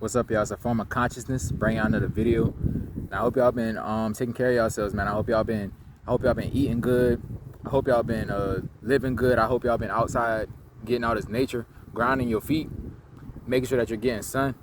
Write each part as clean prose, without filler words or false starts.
What's up, y'all? It's a form of consciousness. Bring y'all another video. And I hope y'all been taking care of yourselves, man. I hope y'all been eating good. I hope y'all been living good. I hope y'all been outside getting all this nature, grounding your feet, making sure that you're getting sun.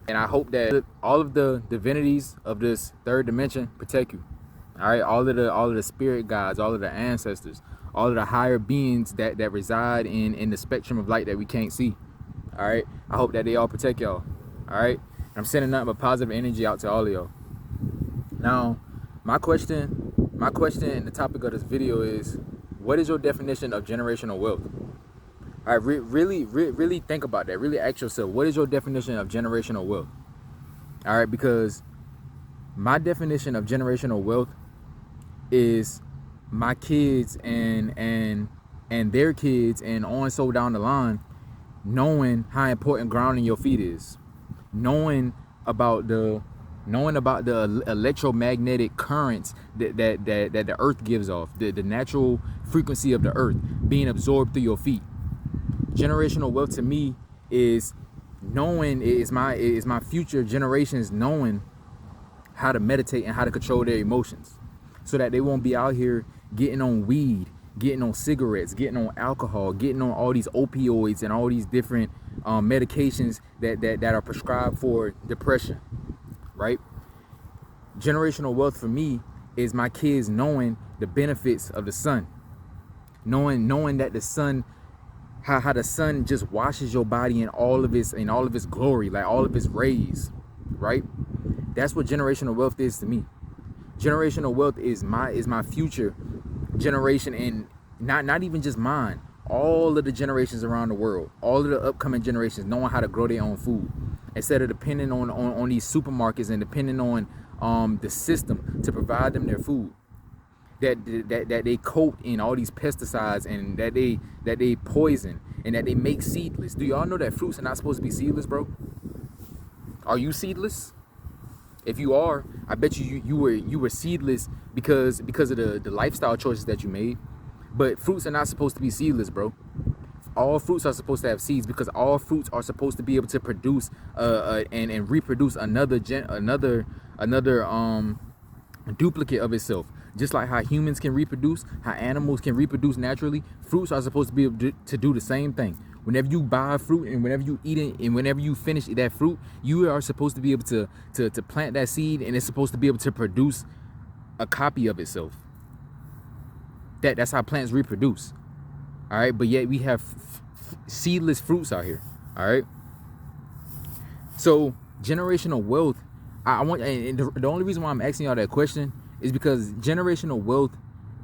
And I hope that all of the divinities of this third dimension protect you. All right, all of the spirit guides, all of the ancestors, all of the higher beings that reside in the spectrum of light that we can't see. All right, I hope that they all protect y'all. All right, and I'm sending nothing but positive energy out to all of y'all. Now, my question, and the topic of this video is, what is your definition of generational wealth? All right, really think about that. Really ask yourself, what is your definition of generational wealth? All right, because my definition of generational wealth is my kids and their kids and on so down the line, knowing how important grounding your feet is, knowing about the electromagnetic currents that the earth gives off, the natural frequency of the earth being absorbed through your feet. Generational wealth to me is knowing, is my future generations knowing how to meditate and how to control their emotions, so that they won't be out here getting on weed, getting on cigarettes, getting on alcohol, getting on all these opioids and all these different medications that are prescribed for depression, right? Generational wealth for me is my kids knowing the benefits of the sun, knowing that the sun, how the sun just washes your body in all of its glory, like all of its rays, right? That's what generational wealth is to me. Generational wealth is my future generation, and not even just mine, all of the generations around the world, all of the upcoming generations knowing how to grow their own food instead of depending on these supermarkets and depending on the system to provide them their food that they coat in all these pesticides and that they poison and that they make seedless. Do y'all know that fruits are not supposed to be seedless, bro? Are you seedless? If you are, I bet you were seedless because of the lifestyle choices that you made. But fruits are not supposed to be seedless, bro. All fruits are supposed to have seeds, because all fruits are supposed to be able to produce and reproduce another duplicate of itself. Just like how humans can reproduce, how animals can reproduce naturally, fruits are supposed to be able to do the same thing. Whenever you buy fruit and whenever you eat it and whenever you finish that fruit, you are supposed to be able to plant that seed, and it's supposed to be able to produce a copy of itself. That's how plants reproduce. All right, but yet we have seedless fruits out here. All right. So generational wealth, I want, and the only reason why I'm asking y'all that question is because generational wealth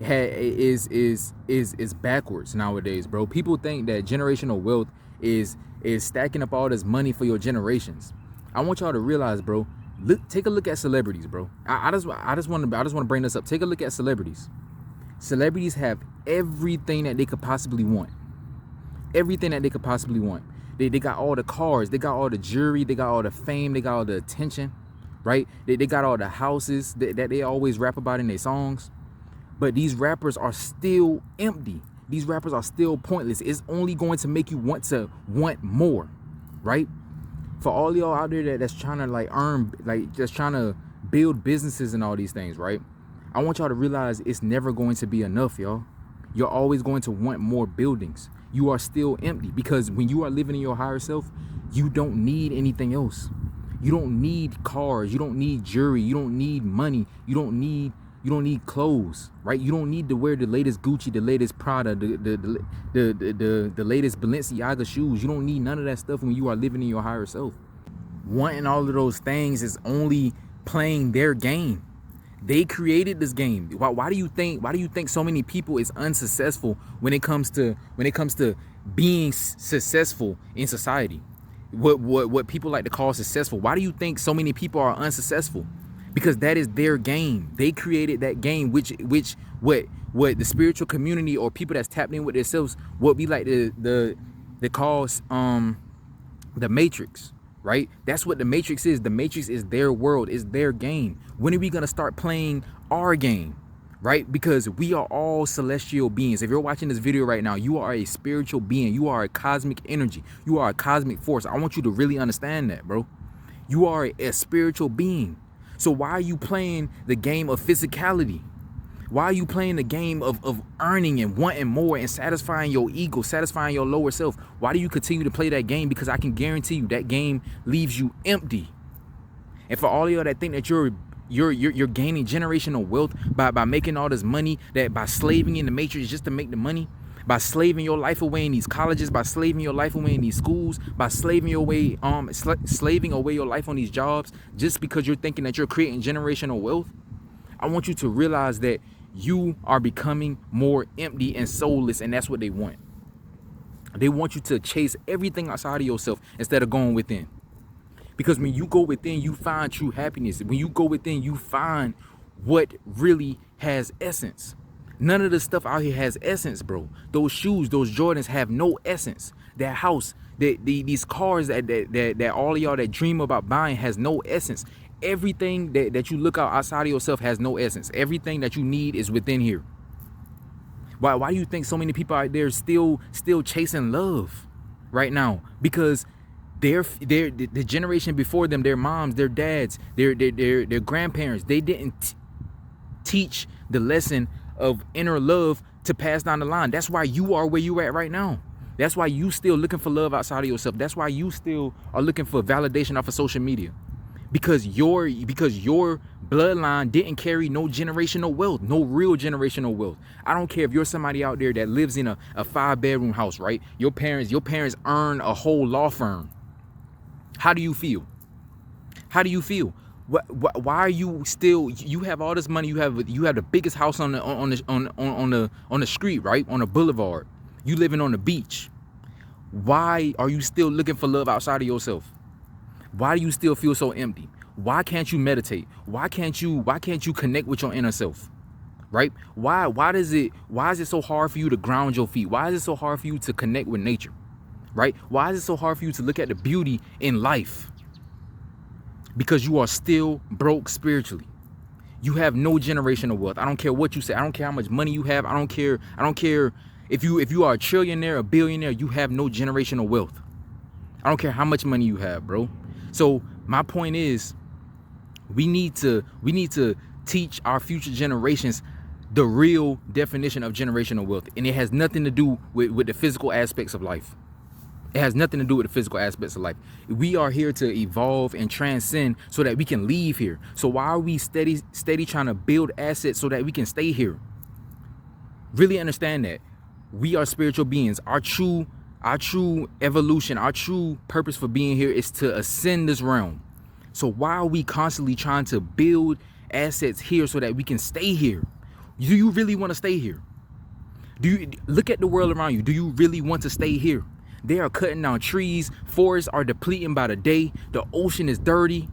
is backwards nowadays, bro. People think that generational wealth is stacking up all this money for your generations. I want y'all to realize, bro. Take a look at celebrities, bro. I just want to bring this up. Take a look at celebrities. Celebrities have everything that they could possibly want. Everything that they could possibly want. They got all the cars, they got all the jewelry, they got all the fame, they got all the attention, right? They got all the houses that they always rap about in their songs. But these rappers are still empty. These rappers are still pointless. It's only going to make you want more, right? For all y'all out there that's trying to like earn, like just trying to build businesses and all these things, right? I want y'all to realize it's never going to be enough, y'all. You're always going to want more buildings. You are still empty, because when you are living in your higher self, you don't need anything else. You don't need cars. You don't need jewelry. You don't need money. You don't need clothes, right? You don't need to wear the latest Gucci, the latest Prada, the latest Balenciaga shoes. You don't need none of that stuff when you are living in your higher self. Wanting all of those things is only playing their game. They created this game. Why do you think so many people is unsuccessful when it comes to being successful in society? What people like to call successful. Why do you think so many people are unsuccessful? Because that is their game. They created that game, which what the spiritual community or people that's tapped in with themselves, what we like the calls the Matrix. Right? That's what the Matrix is. The Matrix is their world, is their game. When are we gonna start playing our game? Right? Because we are all celestial beings. If you're watching this video right now, you are a spiritual being. You are a cosmic energy. You are a cosmic force. I want you to really understand that, bro. You are a spiritual being. So why are you playing the game of physicality? Why are you playing the game of earning and wanting more and satisfying your ego, satisfying your lower self? Why do you continue to play that game? Because I can guarantee you that game leaves you empty. And for all of y'all that think that you're gaining generational wealth by making all this money, that by slaving in the matrix just to make the money, by slaving your life away in these colleges, by slaving your life away in these schools, by slaving away your life on these jobs, just because you're thinking that you're creating generational wealth, I want you to realize that you are becoming more empty and soulless, and that's what they want. They want you to chase everything outside of yourself instead of going within. Because when you go within, you find true happiness. When you go within, you find what really has essence. None of the stuff out here has essence, bro. Those shoes, those Jordans have no essence. That house, these cars that all of y'all that dream about buying has no essence. Everything that you look outside of yourself has no essence. Everything that you need is within here. Why do you think so many people out there still chasing love right now? Because the generation before them, their moms, their dads, their grandparents, they didn't teach the lesson of inner love to pass down the line. That's why you are where you at right now. That's why you still looking for love outside of yourself. That's why you still are looking for validation off of social media. Because your bloodline didn't carry no generational wealth, no real generational wealth. I don't care if you're somebody out there that lives in a 5-bedroom house, right? Your parents earn a whole law firm. How do you feel? How do you feel? Why are you still? You have all this money. You have the biggest house on the street, right? On the boulevard. You living on the beach. Why are you still looking for love outside of yourself? Why do you still feel so empty? Why can't you meditate? Why can't you connect with your inner self? Right? Why is it so hard for you to ground your feet? Why is it so hard for you to connect with nature? Right? Why is it so hard for you to look at the beauty in life? Because you are still broke spiritually. You have no generational wealth. I don't care what you say. I don't care how much money you have. I don't care if you are a trillionaire, a billionaire, you have no generational wealth. I don't care how much money you have, bro. So my point is, we need to teach our future generations the real definition of generational wealth. And it has nothing to do with the physical aspects of life. It has nothing to do with the physical aspects of life. We are here to evolve and transcend so that we can leave here. So why are we steady trying to build assets so that we can stay here? Really understand that. We are spiritual beings. Our true evolution, our true purpose for being here is to ascend this realm. So why are we constantly trying to build assets here so that we can stay here? Do you really want to stay here? Do you look at the world around you? Do you really want to stay here? They are cutting down trees. Forests are depleting by the day. The ocean is dirty.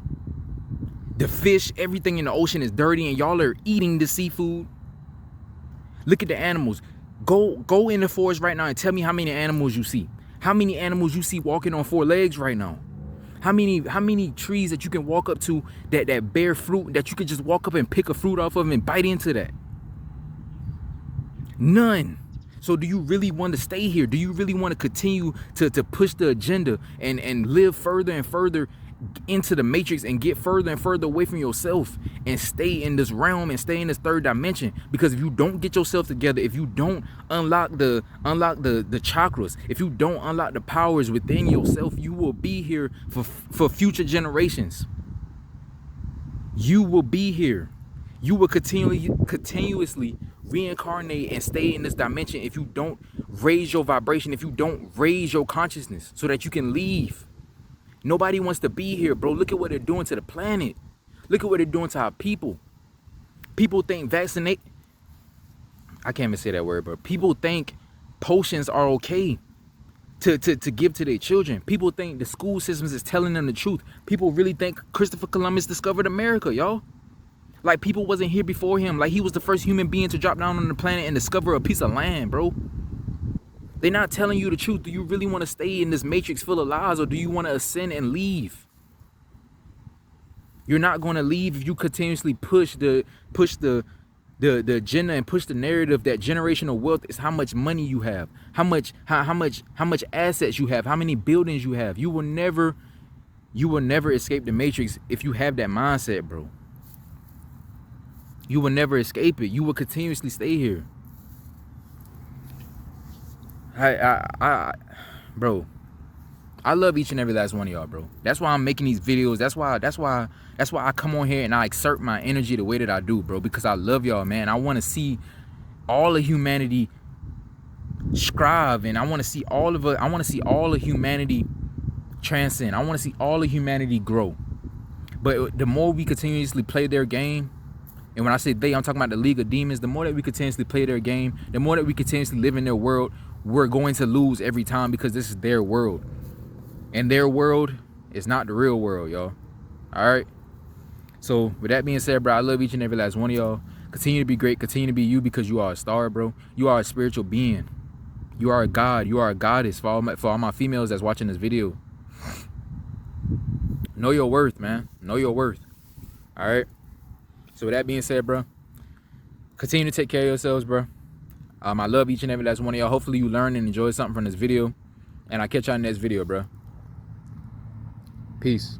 The fish, everything in the ocean is dirty, and y'all are eating the seafood. Look at the animals. Go in the forest right now and tell me how many animals you see. How many animals you see walking on 4 legs right now? How many trees that you can walk up to that bear fruit that you could just walk up and pick a fruit off of and bite into that? None. So do you really want to stay here? Do you really want to continue to push the agenda and live further and further into the matrix and get further and further away from yourself and stay in this realm and stay in this 3rd dimension? Because if you don't get yourself together, if you don't unlock the chakras, if you don't unlock the powers within yourself, you will be here for future generations. You will be here. You will continuously reincarnate and stay in this dimension if you don't raise your vibration, if you don't raise your consciousness so that you can leave. Nobody wants to be here, bro. Look at what they're doing to the planet. Look at what they're doing to our people. People think I can't even say that word, but people think potions are okay to give to their children. People think the school systems is telling them the truth. People really think Christopher Columbus discovered America, y'all. Like people wasn't here before him. Like he was the first human being to drop down on the planet and discover a piece of land, bro. They're not telling you the truth. Do you really want to stay in this matrix full of lies, or do you want to ascend and leave? You're not going to leave if you continuously push the agenda and push the narrative that generational wealth is how much money you have, how much assets you have, how many buildings you have. You will never You will never escape the matrix if you have that mindset, bro. You will never escape it. You will continuously stay here. Bro, I love each and every last one of y'all, bro. That's why I'm making these videos. That's why I come on here and I exert my energy the way that I do, bro, because I love y'all, man. I want to see all of humanity strive, and I want to see all of humanity transcend. I want to see all of humanity grow. But the more we continuously play their game, and when I say they, I'm talking about the League of Demons, the more that we continuously play their game, the more that we continuously live in their world, we're going to lose every time, because this is their world. And their world is not the real world, y'all. All right? So with that being said, bro, I love each and every last one of y'all. Continue to be great. Continue to be you, because you are a star, bro. You are a spiritual being. You are a god. You are a goddess. For all my females that's watching this video, know your worth, man. Know your worth. All right? So with that being said, bro, continue to take care of yourselves, bro. I love each and every last one of y'all. Hopefully you learned and enjoyed something from this video. And I'll catch y'all in the next video, bro. Peace.